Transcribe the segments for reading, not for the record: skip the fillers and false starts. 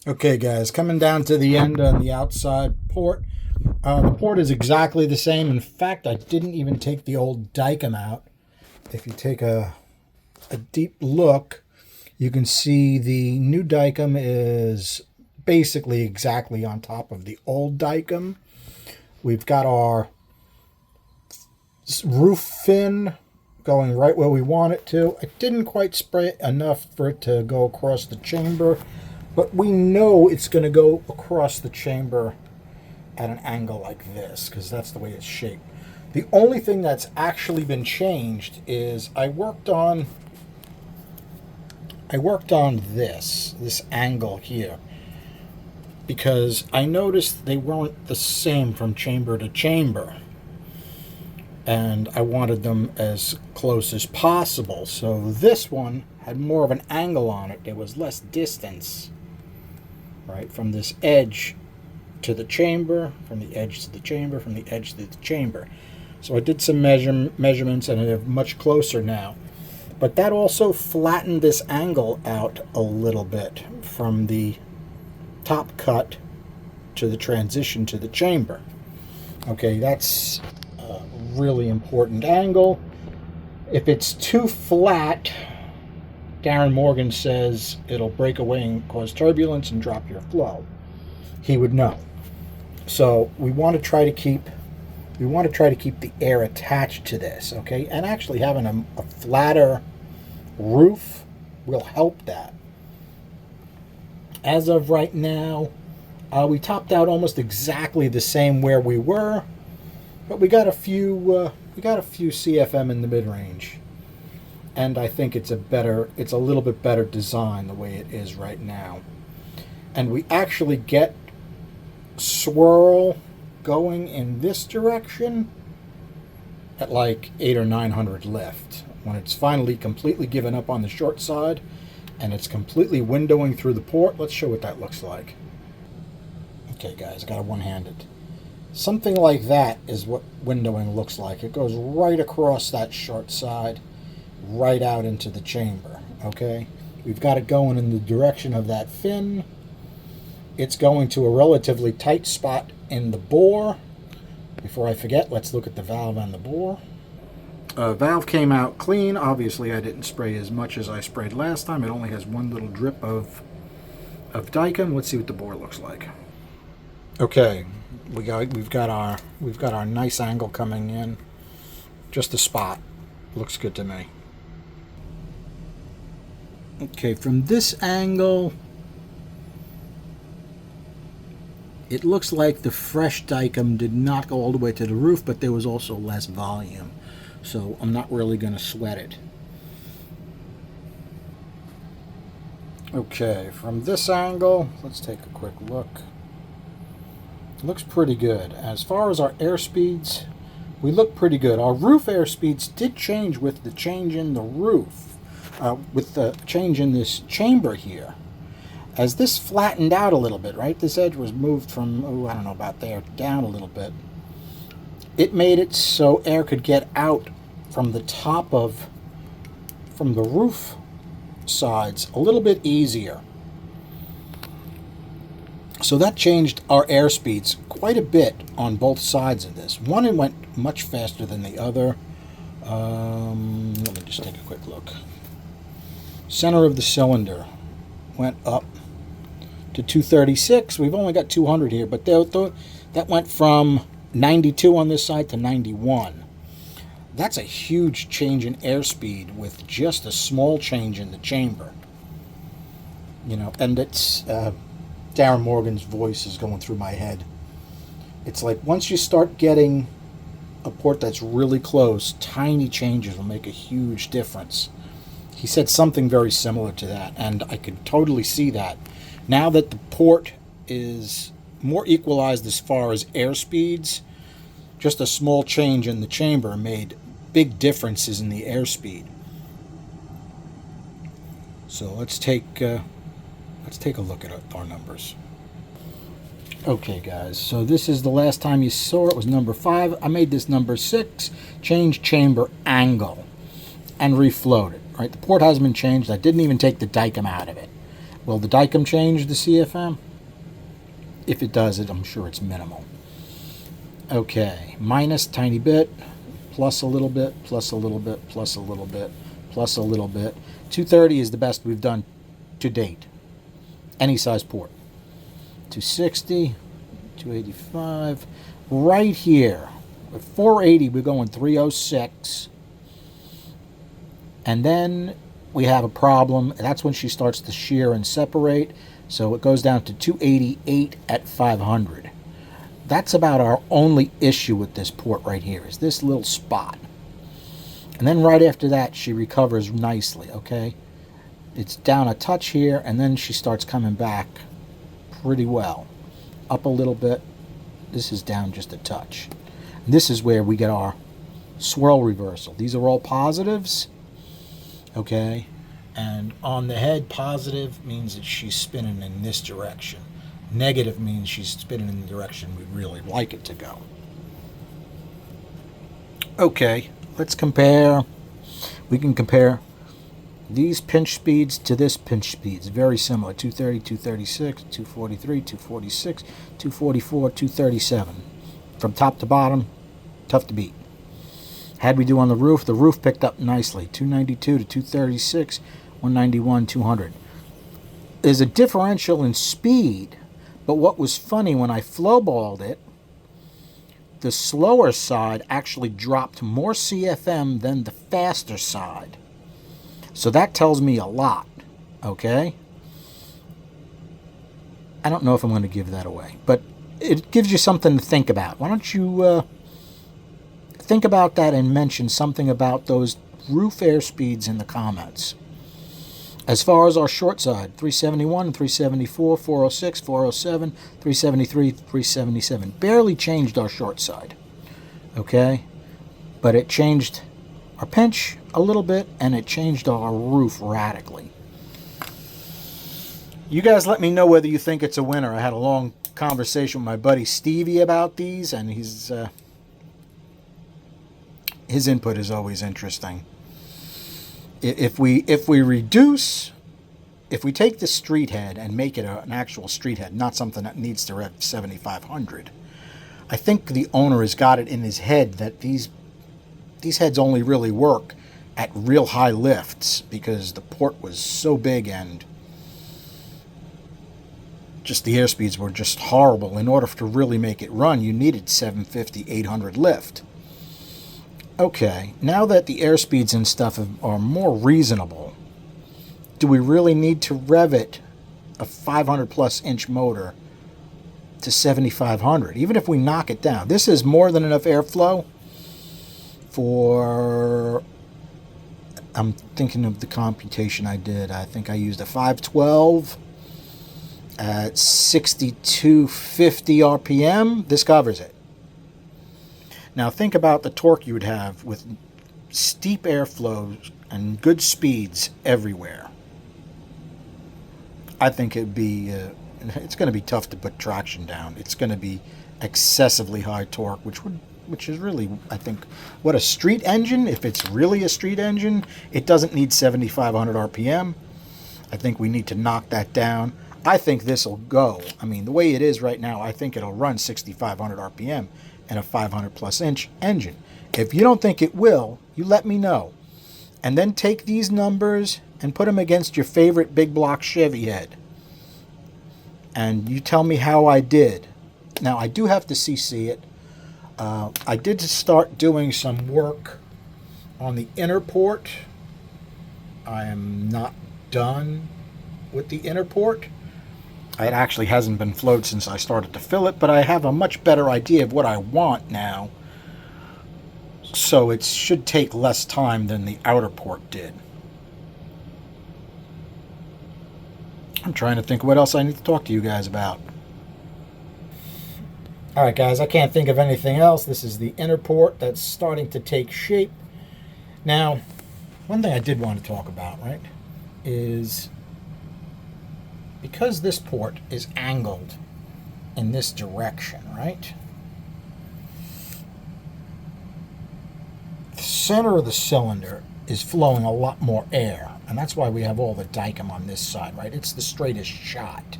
Okay, guys, coming down to the end on the outside port. The port is exactly the same. In fact, I didn't even take the old Dykem out. If you take a deep look, you can see the new Dykem is basically exactly on top of the old Dykem. We've got our roof fin going right where we want it to. I didn't quite spray it enough for it to go across the chamber, but we know it's going to go across the chamber at an angle like this because that's the way it's shaped. The only thing that's actually been changed is I worked on this angle here because I noticed they weren't the same from chamber to chamber, and I wanted them as close as possible. So this one had more of an angle on it. There was less distance, right, from this edge to the chamber, from the edge to the chamber, from the edge to the chamber. So I did some measurements, and they're much closer now. But that also flattened this angle out a little bit from the top cut to the transition to the chamber. Okay, that's a really important angle. If it's too flat, Darren Morgan says it'll break away and cause turbulence and drop your flow. He would know. So we want to try to keep the air attached to this, okay? And actually having a flatter roof will help that. As of right now, we topped out almost exactly the same where we were, but we got a few CFM in the mid-range, and I think it's a little bit better design the way it is right now. And we actually get swirl going in this direction at like 800 or 900 lift. When it's finally completely given up on the short side and it's completely windowing through the port, let's show what that looks like. Okay, guys, I got it one-handed. Something like that is what windowing looks like. It goes right across that short side, right out into the chamber, okay? We've got it going in the direction of that fin. It's going to a relatively tight spot in the bore. Before I forget, let's look at the valve and the bore. Valve came out clean. Obviously, I didn't spray as much as I sprayed last time. It only has one little drip of Dykem. Let's see what the bore looks like. Okay, we've got our nice angle coming in. Just a spot. Looks good to me. Okay, from this angle, it looks like the fresh Dykem did not go all the way to the roof, but there was also less volume. So I'm not really going to sweat it. Okay, from this angle, let's take a quick look. Looks pretty good. As far as our airspeeds, we look pretty good. Our roof airspeeds did change with the change in the roof, with the change in this chamber here. As this flattened out a little bit, right? This edge was moved from, I don't know about there, down a little bit. It made it so air could get out from the roof sides a little bit easier. So that changed our air speeds quite a bit on both sides of this. One, it went much faster than the other. Let me just take a quick look. Center of the cylinder went up to 236. We've only got 200 here, but that went from 92 on this side to 91. That's a huge change in airspeed with just a small change in the chamber. You know, and it's Darren Morgan's voice is going through my head. It's like once you start getting a port that's really close, tiny changes will make a huge difference. He said something very similar to that, and I could totally see that. Now that the port is more equalized as far as airspeeds, just a small change in the chamber made big differences in the airspeed. So let's take a look at our numbers. Okay, guys, so this is the last time you saw it was number 5. I made this number 6, change chamber angle, and reflowed it. Right, the port hasn't been changed. I didn't even take the Dykem out of it. Will the dicom change the CFM? If it does, I'm sure it's minimal. Okay, minus tiny bit, plus a little bit, plus a little bit, plus a little bit, plus a little bit. 230 is the best we've done to date. Any size port. 260, 285. Right here, at 480, we're going 306. And then we have a problem. That's when she starts to shear and separate. So it goes down to 288 at 500. That's about our only issue with this port right here, is this little spot. And then right after that, she recovers nicely, okay? It's down a touch here, and then she starts coming back pretty well. Up a little bit. This is down just a touch. And this is where we get our swirl reversal. These are all positives, okay? And on the head, positive means that she's spinning in this direction. Negative means she's spinning in the direction we'd really like it to go. Okay, let's compare. We can compare these pinch speeds to this pinch speeds. Very similar. 230, 236, 243, 246, 244, 237. From top to bottom, tough to beat. How'd we do on the roof picked up nicely. 292 to 236, 191, 200. There's a differential in speed, but what was funny, when I flowballed it, the slower side actually dropped more CFM than the faster side. So that tells me a lot, okay? I don't know if I'm going to give that away, but it gives you something to think about. Why don't you think about that and mention something about those roof air speeds in the comments. As far as our short side, 371, 374, 406, 407, 373, 377. Barely changed our short side, okay? But it changed our pinch a little bit, and it changed our roof radically. You guys let me know whether you think it's a winner. I had a long conversation with my buddy Stevie about these, and his input is always interesting. If we take the street head and make it an actual street head, not something that needs to rev 7,500, I think the owner has got it in his head that these heads only really work at real high lifts because the port was so big and just the airspeeds were just horrible. In order to really make it run, you needed 750, 800 lift. Okay, now that the airspeeds and stuff are more reasonable, do we really need to rev it, a 500 plus inch motor, to 7,500? Even if we knock it down, this is more than enough airflow for, I'm thinking of the computation I did. I think I used a 512 at 6250 RPM. This covers it. Now think about the torque you would have with steep airflows and good speeds everywhere. I think it'd be, it's going to be tough to put traction down. It's going to be excessively high torque, which is really, I think, what a street engine, if it's really a street engine, it doesn't need 7,500 RPM. I think we need to knock that down. I think this will go. I mean, the way it is right now, I think it'll run 6,500 RPM and a 500 plus inch engine. If you don't think it will, you let me know. And then take these numbers and put them against your favorite big block Chevy head. And you tell me how I did. Now, I do have to CC it. I did start doing some work on the inner port. I am not done with the inner port. It actually hasn't been flowed since I started to fill it, but I have a much better idea of what I want now. So it should take less time than the outer port did. I'm trying to think what else I need to talk to you guys about. Alright guys, I can't think of anything else. This is the inner port that's starting to take shape. Now, one thing I did want to talk about, right, is because this port is angled in this direction, right? The center of the cylinder is flowing a lot more air. And that's why we have all the Dicom on this side, right? It's the straightest shot,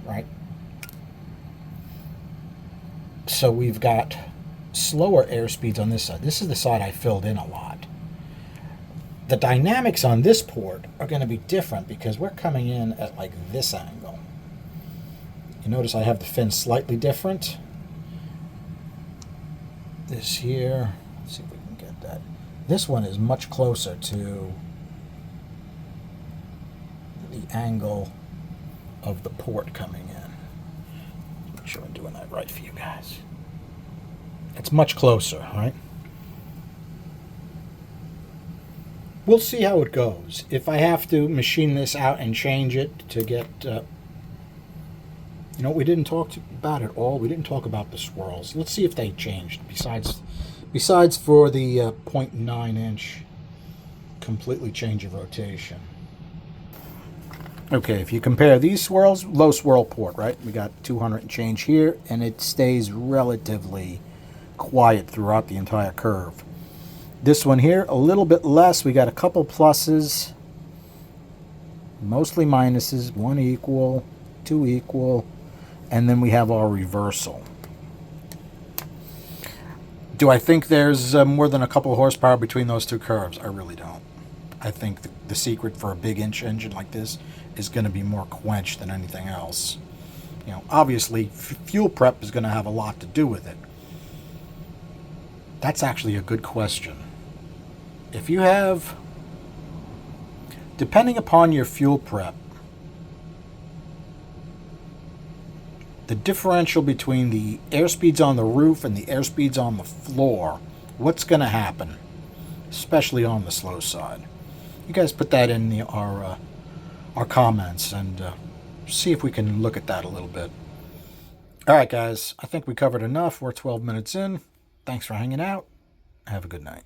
right? So we've got slower airspeeds on this side. This is the side I filled in a lot. The dynamics on this port are going to be different because we're coming in at like this angle. You notice I have the fin slightly different. This here, let's see if we can get that. This one is much closer to the angle of the port coming in. Make sure I'm doing that right for you guys. It's much closer, right? We'll see how it goes. If I have to machine this out and change it to get, you know, we didn't talk about it all. We didn't talk about the swirls. Let's see if they changed. Besides for the 0.9 inch completely change of rotation. Okay, if you compare these swirls, low swirl port, right? We got 200 and change here, and it stays relatively quiet throughout the entire curve. This one here, a little bit less. We got a couple pluses, mostly minuses, 1 equal, 2 equal, and then we have our reversal. Do I think there's more than a couple horsepower between those two curves? I really don't. I think the secret for a big inch engine like this is going to be more quench than anything else. You know, obviously, fuel prep is going to have a lot to do with it. That's actually a good question. If you have, depending upon your fuel prep, the differential between the airspeeds on the roof and the airspeeds on the floor, what's going to happen, especially on the slow side? You guys put that in our comments and see if we can look at that a little bit. All right, guys, I think we covered enough. We're 12 minutes in. Thanks for hanging out. Have a good night.